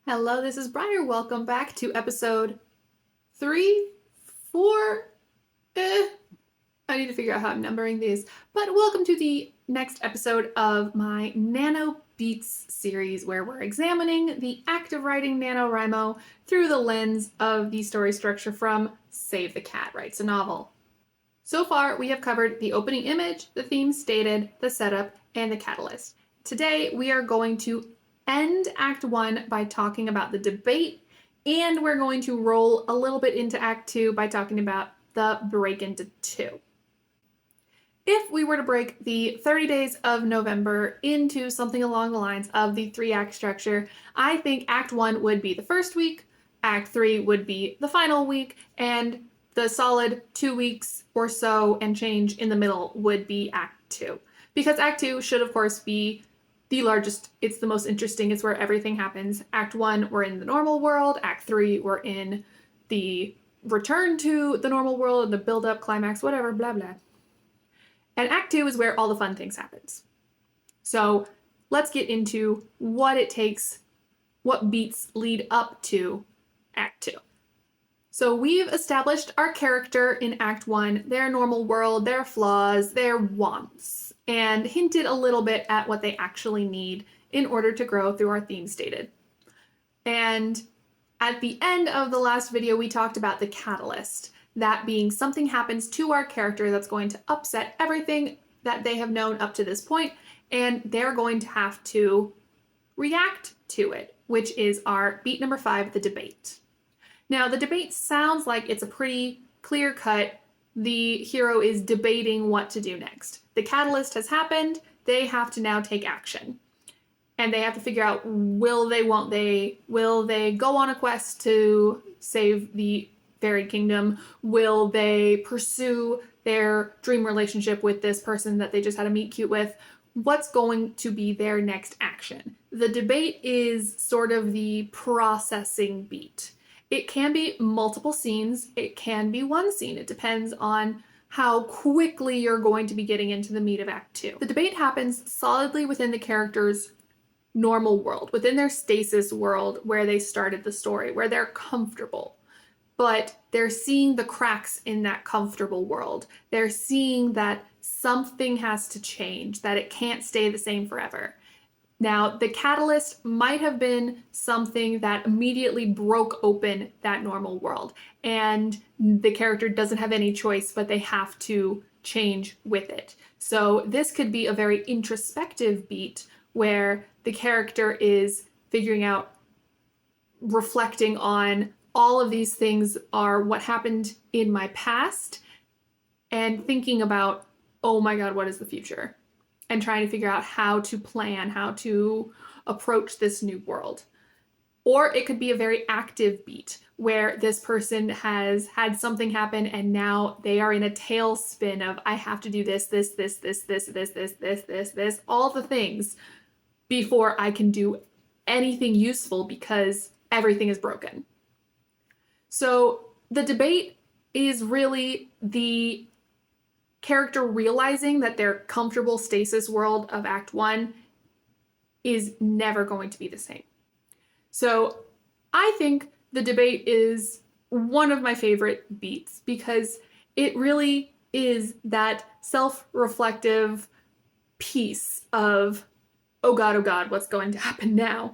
Hello, this is Briar. Welcome back to episode 3, 4. I need to figure out how I'm numbering these. But welcome to the next episode of my Nano Beats series, where we're examining the act of writing NaNoWriMo through the lens of the story structure from Save the Cat Writes a Novel. So far, we have covered the opening image, the theme stated, the setup, and the catalyst. Today, we are going to end Act 1 by talking about the debate, and we're going to roll a little bit into Act 2 by talking about the break into 2. If we were to break the 30 days of November into something along the lines of the 3-act structure, I think Act 1 would be the first week, Act 3 would be the final week, and the solid 2 weeks or so and change in the middle would be Act 2. Because Act 2 should, of course, be the largest, it's the most interesting, it's where everything happens. Act 1, we're in the normal world. Act 3, we're in the return to the normal world, the build-up, climax, whatever, blah, blah. And Act 2 is where all the fun things happens. So let's get into what it takes, what beats lead up to Act 2. So we've established our character in Act 1, their normal world, their flaws, their wants, and hinted a little bit at what they actually need in order to grow through our theme stated. And at the end of the last video, we talked about the catalyst, that being something happens to our character that's going to upset everything that they have known up to this point, and they're going to have to react to it, which is our beat number 5, the debate. Now, the debate sounds like it's a pretty clear cut. The hero is debating what to do next. The catalyst has happened. They have to now take action. And they have to figure out, will they, won't they? Will they go on a quest to save the fairy kingdom? Will they pursue their dream relationship with this person that they just had a meet cute with? What's going to be their next action? The debate is sort of the processing beat. It can be multiple scenes. It can be one scene. It depends on how quickly you're going to be getting into the meat of Act 2. The debate happens solidly within the character's normal world, within their stasis world where they started the story, where they're comfortable. But they're seeing the cracks in that comfortable world. They're seeing that something has to change, that it can't stay the same forever. Now, the catalyst might have been something that immediately broke open that normal world, and the character doesn't have any choice, but they have to change with it. So this could be a very introspective beat where the character is figuring out, reflecting on all of these things are what happened in my past, and thinking about, oh my God, what is the future? And trying to figure out how to plan, how to approach this new world. Or it could be a very active beat where this person has had something happen and now they are in a tailspin of, I have to do this, all the things before I can do anything useful because everything is broken. So the debate is really the character realizing that their comfortable stasis world of Act 1 is never going to be the same. So I think the debate is one of my favorite beats because it really is that self-reflective piece of, oh God, what's going to happen now?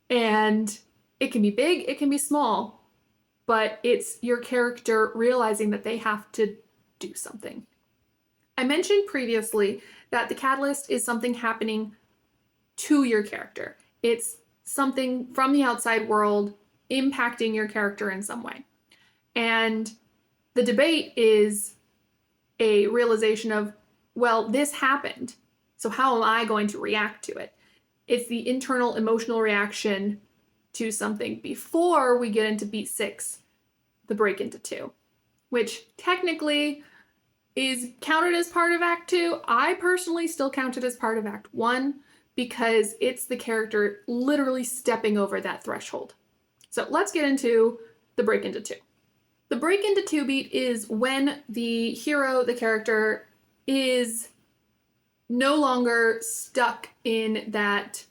And it can be big, it can be small, but it's your character realizing that they have to do something. I mentioned previously that the catalyst is something happening to your character. It's something from the outside world impacting your character in some way. And the debate is a realization of, well, this happened, so how am I going to react to it? It's the internal emotional reaction to something before we get into beat 6, the break into 2, which technically is counted as part of Act 2. I personally still count it as part of Act 1 because it's the character literally stepping over that threshold. So let's get into the break into 2. The break into 2 beat is when the hero, the character, is no longer stuck in that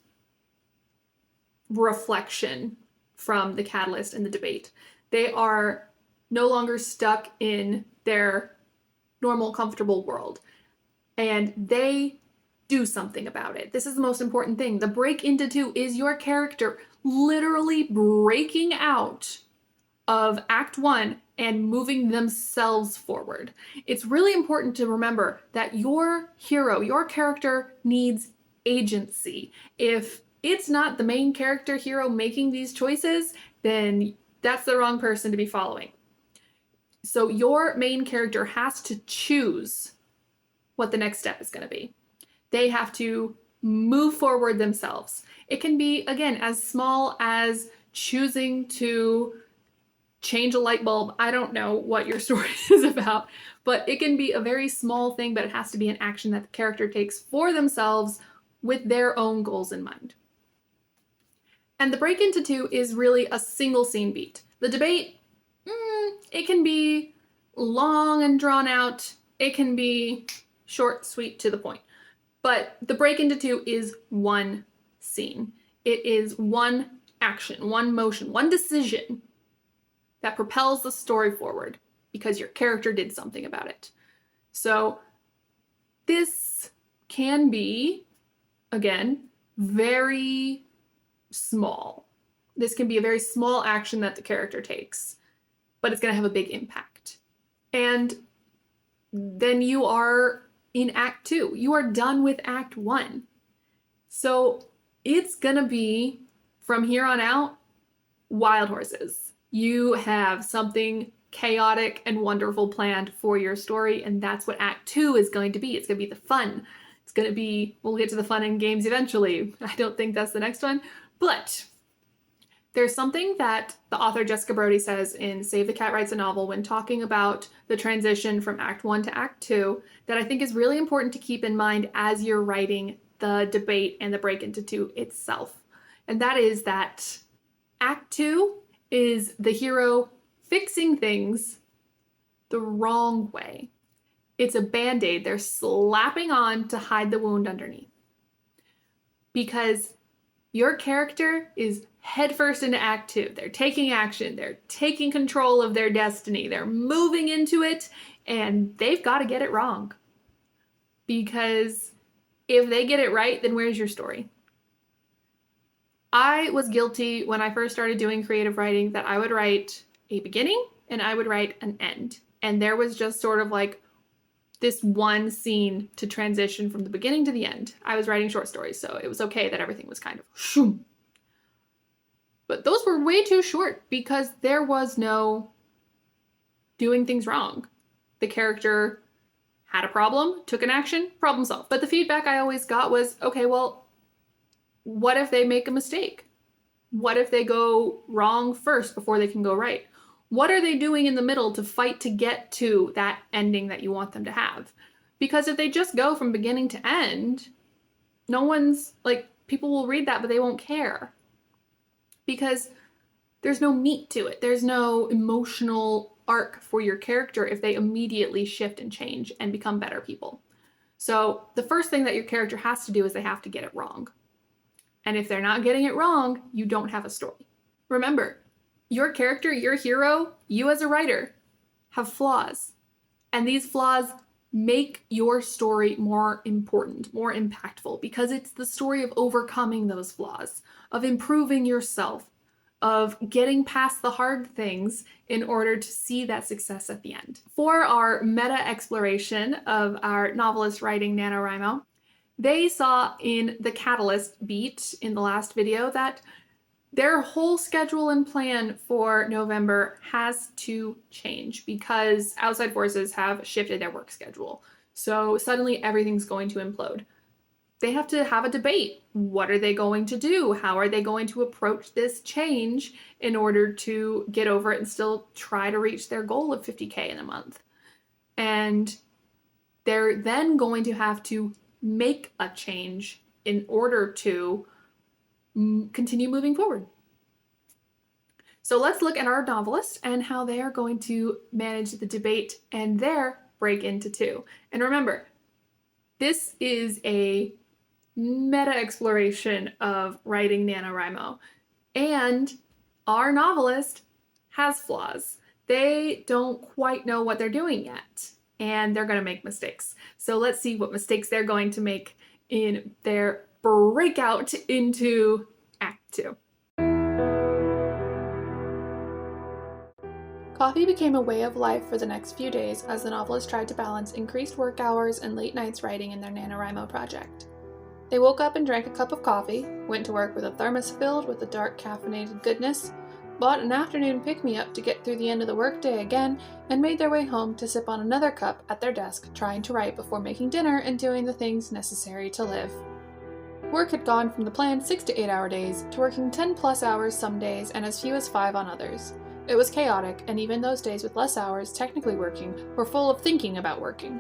reflection from the catalyst and the debate. They are no longer stuck in their normal, comfortable world, and they do something about it. This is the most important thing. The break into two is your character literally breaking out of Act 1 and moving themselves forward. It's really important to remember that your hero, your character, needs agency. If it's not the main character hero making these choices, then that's the wrong person to be following. So your main character has to choose what the next step is going to be. They have to move forward themselves. It can be, again, as small as choosing to change a light bulb. I don't know what your story is about, but it can be a very small thing, but it has to be an action that the character takes for themselves with their own goals in mind. And the break into two is really a single scene beat. The debate, it can be long and drawn out. It can be short, sweet, to the point. But the break into two is one scene. It is one action, one motion, one decision that propels the story forward because your character did something about it. So this can be, again, very small. This can be a very small action that the character takes, but it's going to have a big impact. And then you are in Act 2. You are done with Act 1. So it's going to be, from here on out, wild horses. You have something chaotic and wonderful planned for your story, and that's what Act 2 is going to be. It's going to be the fun. It's going to be, we'll get to the fun and games eventually. I don't think that's the next one, but there's something that the author Jessica Brody says in Save the Cat Writes a Novel when talking about the transition from Act 1 to Act 2 that I think is really important to keep in mind as you're writing the debate and the break into two itself. And that is that Act 2 is the hero fixing things the wrong way. It's a band-aid they're slapping on to hide the wound underneath. Because your character is headfirst into Act 2. They're taking action. They're taking control of their destiny. They're moving into it, and they've got to get it wrong. Because if they get it right, then where's your story? I was guilty when I first started doing creative writing that I would write a beginning and I would write an end. And there was just sort of like this one scene to transition from the beginning to the end. I was writing short stories, so it was okay that everything was kind of shoom. But those were way too short because there was no doing things wrong. The character had a problem, took an action, problem solved. But the feedback I always got was, okay, well, what if they make a mistake? What if they go wrong first before they can go right? What are they doing in the middle to fight to get to that ending that you want them to have? Because if they just go from beginning to end, no one's, like, people will read that, but they won't care. Because there's no meat to it. There's no emotional arc for your character if they immediately shift and change and become better people. So the first thing that your character has to do is they have to get it wrong. And if they're not getting it wrong, you don't have a story. Remember, your character, your hero, you as a writer, have flaws. And these flaws make your story more important, more impactful, because it's the story of overcoming those flaws, of improving yourself, of getting past the hard things in order to see that success at the end. For our meta exploration of our novelist writing NaNoWriMo, they saw in the Catalyst beat in the last video that their whole schedule and plan for November has to change because outside forces have shifted their work schedule. So suddenly everything's going to implode. They have to have a debate. What are they going to do? How are they going to approach this change in order to get over it and still try to reach their goal of 50K in a month? And they're then going to have to make a change in order to continue moving forward. So let's look at our novelists and how they are going to manage the debate and their break into two. And remember, this is a meta exploration of writing NaNoWriMo. And our novelist has flaws. They don't quite know what they're doing yet, and they're going to make mistakes. So let's see what mistakes they're going to make in their breakout into Act 2. Coffee became a way of life for the next few days as the novelist tried to balance increased work hours and late nights writing in their NaNoWriMo project. They woke up and drank a cup of coffee, went to work with a thermos filled with the dark caffeinated goodness, bought an afternoon pick-me-up to get through the end of the workday again, and made their way home to sip on another cup at their desk, trying to write before making dinner and doing the things necessary to live. Work had gone from the planned 6 to 8 hour days to working 10 plus hours some days and as few as 5 on others. It was chaotic, and even those days with less hours technically working were full of thinking about working.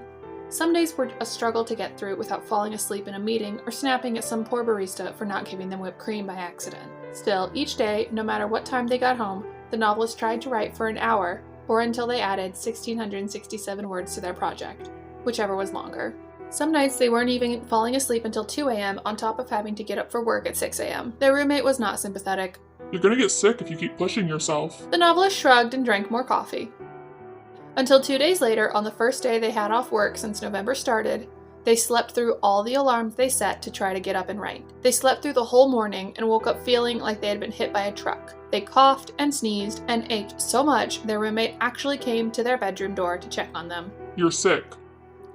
Some days were a struggle to get through without falling asleep in a meeting or snapping at some poor barista for not giving them whipped cream by accident. Still, each day, no matter what time they got home, the novelist tried to write for an hour, or until they added 1,667 words to their project, whichever was longer. Some nights they weren't even falling asleep until 2 a.m. on top of having to get up for work at 6 a.m. Their roommate was not sympathetic. You're gonna get sick if you keep pushing yourself. The novelist shrugged and drank more coffee. Until 2 days later, on the first day they had off work since November started, they slept through all the alarms they set to try to get up and write. They slept through the whole morning and woke up feeling like they had been hit by a truck. They coughed and sneezed and ached so much their roommate actually came to their bedroom door to check on them. You're sick.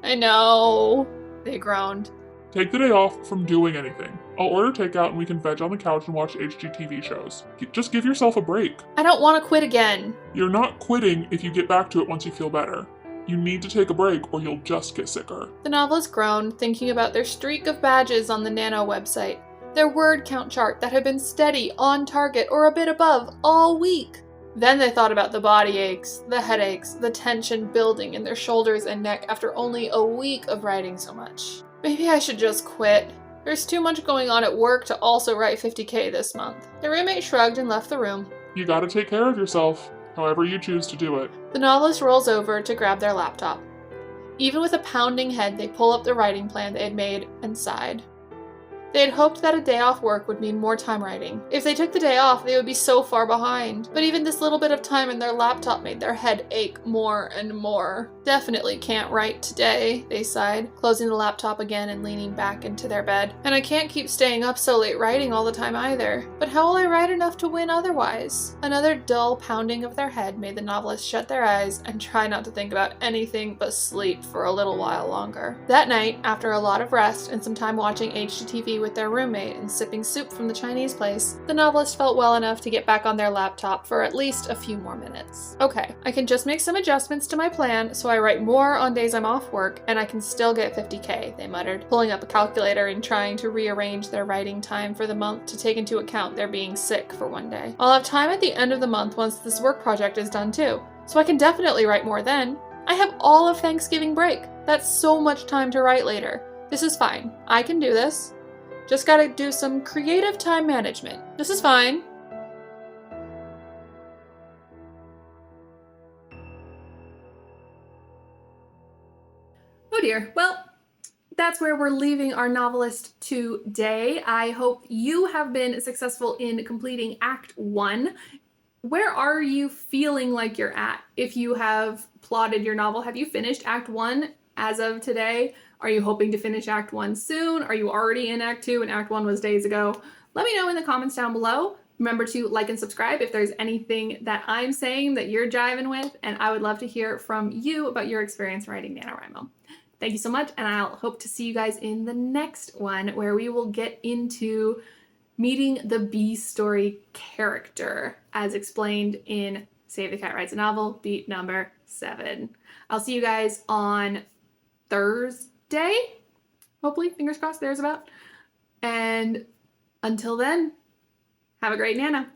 I know, they groaned. Take the day off from doing anything. I'll order takeout and we can veg on the couch and watch HGTV shows. Just give yourself a break. I don't want to quit again. You're not quitting if you get back to it once you feel better. You need to take a break or you'll just get sicker. The novelist groaned, thinking about their streak of badges on the Nano website, their word count chart that had been steady, on target, or a bit above all week. Then they thought about the body aches, the headaches, the tension building in their shoulders and neck after only a week of writing so much. Maybe I should just quit. There's too much going on at work to also write 50K this month. The roommate shrugged and left the room. You gotta take care of yourself, however you choose to do it. The novelist rolls over to grab their laptop. Even with a pounding head, they pull up the writing plan they had made and sighed. They had hoped that a day off work would mean more time writing. If they took the day off, they would be so far behind. But even this little bit of time in their laptop made their head ache more and more. Definitely can't write today, they sighed, closing the laptop again and leaning back into their bed. And I can't keep staying up so late writing all the time either. But how will I write enough to win otherwise? Another dull pounding of their head made the novelist shut their eyes and try not to think about anything but sleep for a little while longer. That night, after a lot of rest and some time watching HGTV with their roommate and sipping soup from the Chinese place, the novelist felt well enough to get back on their laptop for at least a few more minutes. Okay, I can just make some adjustments to my plan so I write more on days I'm off work and I can still get 50K, they muttered, pulling up a calculator and trying to rearrange their writing time for the month to take into account their being sick for one day. I'll have time at the end of the month once this work project is done too, so I can definitely write more then. I have all of Thanksgiving break. That's so much time to write later. This is fine. I can do this. Just gotta do some creative time management. This is fine. Oh dear. Well, that's where we're leaving our novelist today. I hope you have been successful in completing Act 1. Where are you feeling like you're at? If you have plotted your novel, have you finished Act 1 as of today? Are you hoping to finish Act 1 soon? Are you already in Act 2 and Act 1 was days ago? Let me know in the comments down below. Remember to like and subscribe if there's anything that I'm saying that you're jiving with, and I would love to hear from you about your experience writing NaNoWriMo. Thank you so much, and I'll hope to see you guys in the next one where we will get into meeting the B story character as explained in Save the Cat Writes a Novel, beat number 7. I'll see you guys on Thursday. Hopefully, fingers crossed, there's about. And until then, have a great Nana.